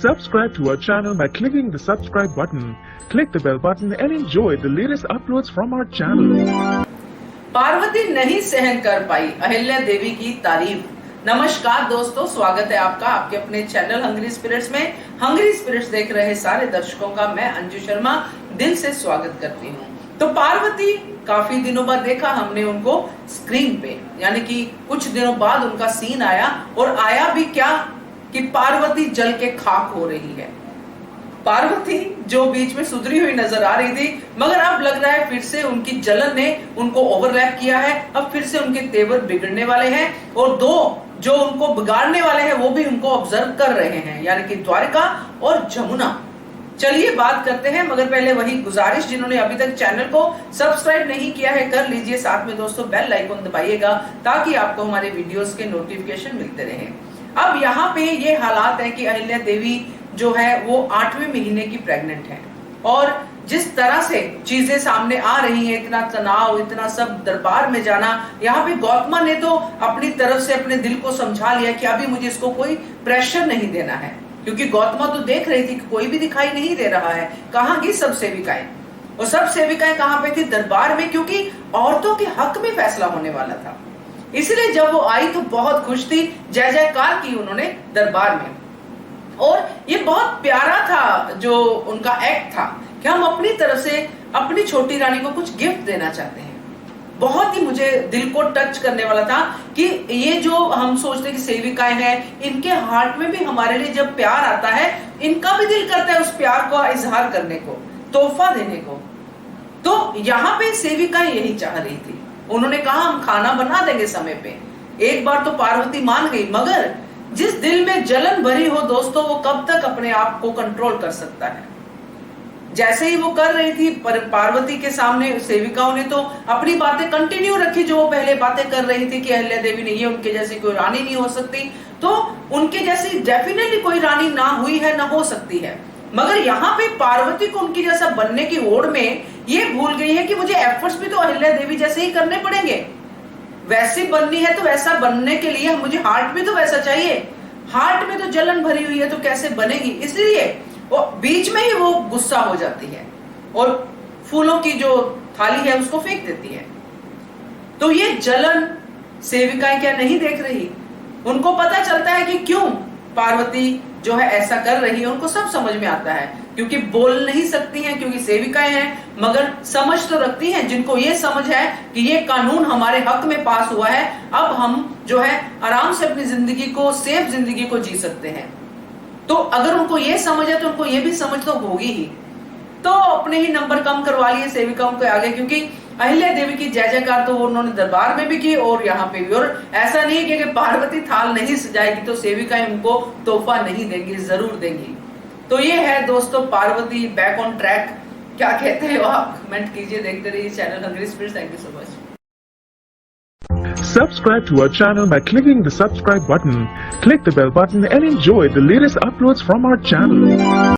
Subscribe to our channel by clicking the subscribe button. Click the bell button and enjoy the latest uploads from our channel. Parvati नहीं सहन कर पाई अहिल्या देवी की तारीफ। नमस्कार दोस्तों, स्वागत है आपका आपके अपने चैनल हंग्री स्पिरिट्स में। हंग्री स्पिरिट्स देख रहे सारे दर्शकों का मैं अंजू शर्मा दिल से स्वागत करती हूँ। तो पार्वती काफी दिनों बाद देखा हमने उनको स्क्रीन पे, यानी कि कुछ दिनों बाद उनका सीन आया, और आया भी क्या कि पार्वती जल के खाक हो रही है। पार्वती जो बीच में सुधरी हुई नजर आ रही थी, मगर अब लग रहा है फिर से उनकी जलन ने उनको ओवरलैप किया है। अब फिर से उनके तेवर बिगड़ने वाले हैं, और दो जो उनको बिगाड़ने वाले हैं वो भी उनको ऑब्जर्व कर रहे हैं, यानी कि द्वारका और जमुना। चलिए बात करते हैं, मगर पहले वही गुजारिश, जिन्होंने अभी तक चैनल को सब्सक्राइब नहीं किया है कर लीजिए, साथ में दोस्तों बेल आइकन दबाइएगा ताकि आपको हमारे वीडियोस के नोटिफिकेशन मिलते रहे। अब यहाँ पे ये हालात है कि अहिल्या देवी जो है वो 8वें महीने की प्रेग्नेंट है, और जिस तरह से चीजें सामने आ रही हैं, इतना तनाव, इतना सब दरबार में जाना, यहाँ पे गौतमा ने तो अपनी तरफ से अपने दिल को समझा लिया कि अभी मुझे इसको कोई प्रेशर नहीं देना है, क्योंकि गौतमा तो देख रही थी कि कोई भी दिखाई नहीं दे रहा है। कहाँ की सब सेविकाएं, और सब सेविकाएं कहाँ पे थी? दरबार में, क्योंकि औरतों के हक में फैसला होने वाला था। इसलिए जब वो आई तो बहुत खुश थी, जय जयकार की उन्होंने दरबार में। और ये बहुत प्यारा था जो उनका एक्ट था कि हम अपनी तरफ से अपनी छोटी रानी को कुछ गिफ्ट देना चाहते हैं। बहुत ही मुझे दिल को टच करने वाला था कि ये जो हम सोचते हैं कि सेविकाएं हैं, इनके हार्ट में भी हमारे लिए जब प्यार आता है, इनका भी दिल करता है उस प्यार को इजहार करने को, तोहफा देने को। तो यहाँ पे सेविकाएं यही चाह रही थी। उन्होंने कहा हम खाना बना देंगे समय पे। एक बार तो पार्वती मान गई, मगर जिस दिल में जलन भरी हो दोस्तों, वो कब तक अपने आप को कंट्रोल कर सकता है। जैसे ही वो कर रही थी पार्वती के सामने, सेविकाओं ने तो अपनी बातें कंटिन्यू रखी, जो वो पहले बातें कर रही थी कि अहिल्या देवी ने ये उनके जैसी कोई रानी नहीं हो सकती, तो उनके जैसी डेफिनेटली कोई रानी ना हुई है, ना हो सकती है। मगर यहाँ पे पार्वती को उनकी जैसा बनने की होड़ में ये भूल गई है कि मुझे एफर्ट्स भी तो अहिल्या देवी जैसे ही करने पड़ेंगे। वैसी बननी है तो वैसा बनने के लिए मुझे हार्ट भी तो वैसा चाहिए। हार्ट में तो जलन भरी हुई है तो कैसे बनेगी? इसलिए वो बीच में ही वो गुस्सा हो जाती है और फूलों की जो थाली है उसको फेंक देती है। तो ये जलन सेविकाएं क्या नहीं देख रही? उनको पता चलता है कि क्यों पार्वती जो है ऐसा कर रही है, उनको सब समझ में आता है, क्योंकि बोल नहीं सकती हैं क्योंकि सेविकाएं हैं, मगर समझ तो रखती हैं। जिनको ये समझ है कि ये कानून हमारे हक में पास हुआ है, अब हम जो है आराम से अपनी जिंदगी को, सेफ जिंदगी को जी सकते हैं। तो अगर उनको ये समझ है तो उनको ये भी समझ तो होगी ही। तो अपने ही नंबर कम करवा लिए सेविकाओं के आगे, क्योंकि अहिल्या देवी की जय जयकार तो उन्होंने दरबार में भी की और यहाँ पे भी। और ऐसा नहीं है कि पार्वती थाल नहीं सजाएगी तो सेविकाएं उनको तोहफा नहीं देंगी, जरूर देंगी। तो ये है दोस्तों पार्वती बैक ऑन ट्रैक। क्या कहते हो आप? कमेंट कीजिए, देखते रहिए channel Hungry Spirits. Thank you so much. Subscribe to our channel by clicking the subscribe button. Click the bell button and enjoy the latest uploads from our channel.